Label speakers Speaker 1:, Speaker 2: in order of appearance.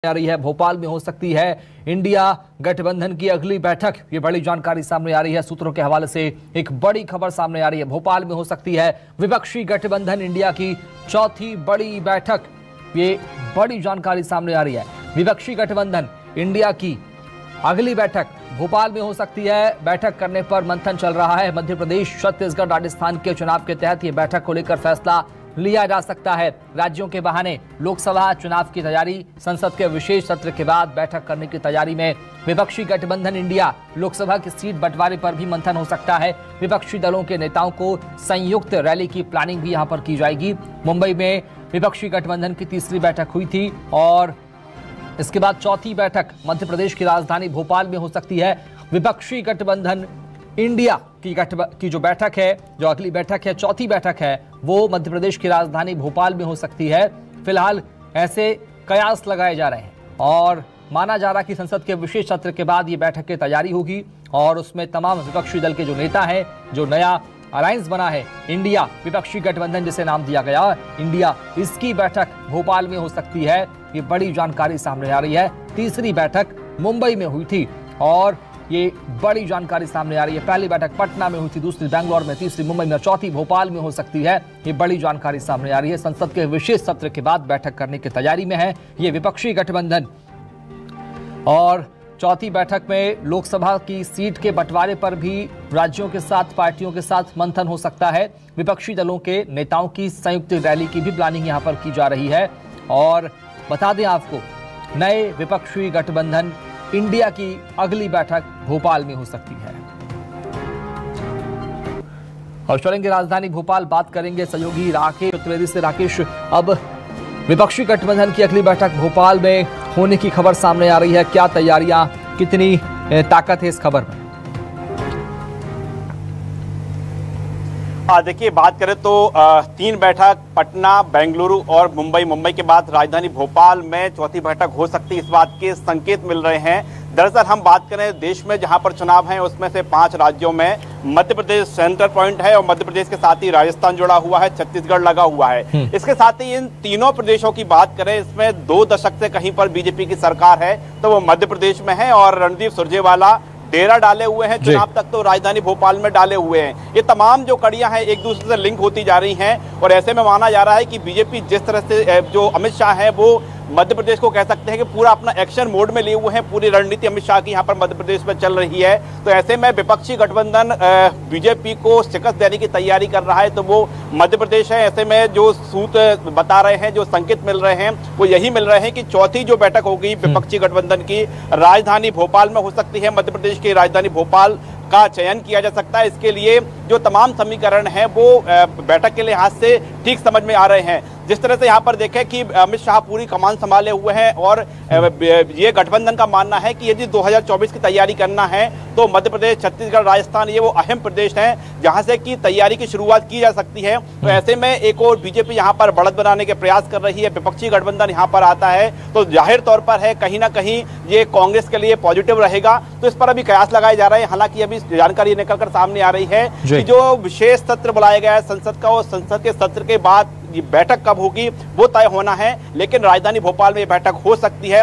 Speaker 1: आ रही है। भोपाल में हो सकती है इंडिया गठबंधन की अगली बैठक। ये बड़ी जानकारी सामने आ रही है। सूत्रों के हवाले से एक बड़ी खबर सामने आ रही है। भोपाल में हो सकती है विपक्षी गठबंधन इंडिया की चौथी बड़ी बैठक। ये बड़ी जानकारी सामने आ रही है। विपक्षी गठबंधन इंडिया की अगली बैठक भोपाल में हो सकती है। बैठक करने पर मंथन चल रहा है। मध्य प्रदेश, छत्तीसगढ़, राजस्थान के चुनाव के तहत ये बैठक को लेकर फैसला लिया जा सकता है। राज्यों के बहाने लोकसभा चुनाव की तैयारी, संसद के विशेष सत्र के बाद बैठक करने की तैयारी में विपक्षी गठबंधन इंडिया। लोकसभा की सीट बंटवारे पर भी मंथन हो सकता है। विपक्षी दलों के नेताओं को संयुक्त रैली की प्लानिंग भी यहां पर की जाएगी। मुंबई में विपक्षी गठबंधन की तीसरी बैठक हुई थी और इसके बाद चौथी बैठक मध्य प्रदेश की राजधानी भोपाल में हो सकती है। विपक्षी गठबंधन इंडिया की जो बैठक है, जो अगली बैठक है, चौथी बैठक है, वो मध्य प्रदेश की राजधानी भोपाल में हो सकती है। फिलहाल ऐसे कयास लगाए जा रहे हैं और माना जा रहा है कि संसद के विशेष सत्र के बाद ये बैठक की तैयारी होगी और उसमें तमाम विपक्षी दल के जो नेता हैं, जो नया अलायंस बना है इंडिया विपक्षी गठबंधन जिसे नाम दिया गया इंडिया, इसकी बैठक भोपाल में हो सकती है। ये बड़ी जानकारी सामने आ रही है। तीसरी बैठक मुंबई में हुई थी और ये बड़ी जानकारी सामने आ रही है। पहली बैठक पटना में हुई थी, दूसरी बेंगलोर में, तीसरी मुंबई में, चौथी भोपाल में हो सकती है। ये बड़ी जानकारी सामने आ रही है। संसद के विशेष सत्र के बाद बैठक करने की तैयारी में है ये विपक्षी गठबंधन। और चौथी बैठक में लोकसभा की सीट के बंटवारे पर भी राज्यों के साथ, पार्टियों के साथ मंथन हो सकता है। विपक्षी दलों के नेताओं की संयुक्त रैली की भी प्लानिंग यहां पर की जा रही है। और बता दें आपको, नए विपक्षी गठबंधन इंडिया की अगली बैठक भोपाल में हो सकती है। और चलेंगे राजधानी भोपाल, बात करेंगे सहयोगी राकेश चतुर्वेदी से। राकेश, अब विपक्षी गठबंधन की अगली बैठक भोपाल में होने की खबर सामने आ रही है। क्या तैयारियां, कितनी ताकत है इस खबर में?
Speaker 2: देखिए, बात करें तो 3 बैठक पटना, बेंगलुरु और मुंबई के बाद राजधानी भोपाल में चौथी बैठक हो सकती है, इस बात के संकेत मिल रहे हैं। दरअसल हम बात करें देश में जहां पर चुनाव हैं, उसमें से 5 राज्यों में मध्य प्रदेश सेंटर पॉइंट है और मध्य प्रदेश के साथ ही राजस्थान जुड़ा हुआ है, छत्तीसगढ़ लगा हुआ है। इसके साथ ही इन तीनों प्रदेशों की बात करें, इसमें 2 दशक से कहीं पर बीजेपी की सरकार है तो वो मध्य प्रदेश में है और रणदीप सुरजेवाला डेरा डाले हुए हैं, चुनाव तक तो राजधानी भोपाल में डाले हुए हैं। ये तमाम जो कड़ियां हैं एक दूसरे से लिंक होती जा रही हैं और ऐसे में माना जा रहा है कि बीजेपी जिस तरह से जो अमित शाह है वो मध्य प्रदेश को कह सकते हैं कि पूरा अपना एक्शन मोड में लिए हुए हैं। पूरी रणनीति अमित शाह की यहाँ पर मध्य प्रदेश में चल रही है। तो ऐसे में विपक्षी गठबंधन बीजेपी को शिकस्त देने की तैयारी कर रहा है तो वो मध्य प्रदेश है। ऐसे में जो सूत्र बता रहे हैं, जो संकेत मिल रहे हैं, वो यही मिल रहे हैं कि चौथी जो बैठक होगी विपक्षी गठबंधन की राजधानी भोपाल में हो सकती है। मध्य प्रदेश की राजधानी भोपाल का चयन किया जा सकता है। इसके लिए जो तमाम समीकरण हैं वो बैठक के लिहाज से ठीक समझ में आ रहे हैं। जिस तरह से यहाँ पर देखें कि अमित शाह पूरी कमान संभाले हुए हैं और ये गठबंधन का मानना है कि यदि 2024 की तैयारी करना है तो मध्य प्रदेश, छत्तीसगढ़, राजस्थान ये वो अहम प्रदेश हैं जहां से कि तैयारी की शुरुआत की जा सकती है। तो ऐसे में एक और बीजेपी यहाँ पर बढ़त बनाने के प्रयास कर रही है, विपक्षी गठबंधन यहाँ पर आता है तो जाहिर तौर पर है कहीं ना कहीं ये कांग्रेस के लिए पॉजिटिव रहेगा। तो इस पर अभी कयास लगाए जा रहे हैं। हालांकि अभी जानकारी निकलकर सामने आ रही है कि जो विशेष सत्र बुलाया गया है संसद का, और संसद के सत्र के बाद ये बैठक कब होगी वो तय होना है। लेकिन राजधानी भोपाल में ये बैठक हो सकती है।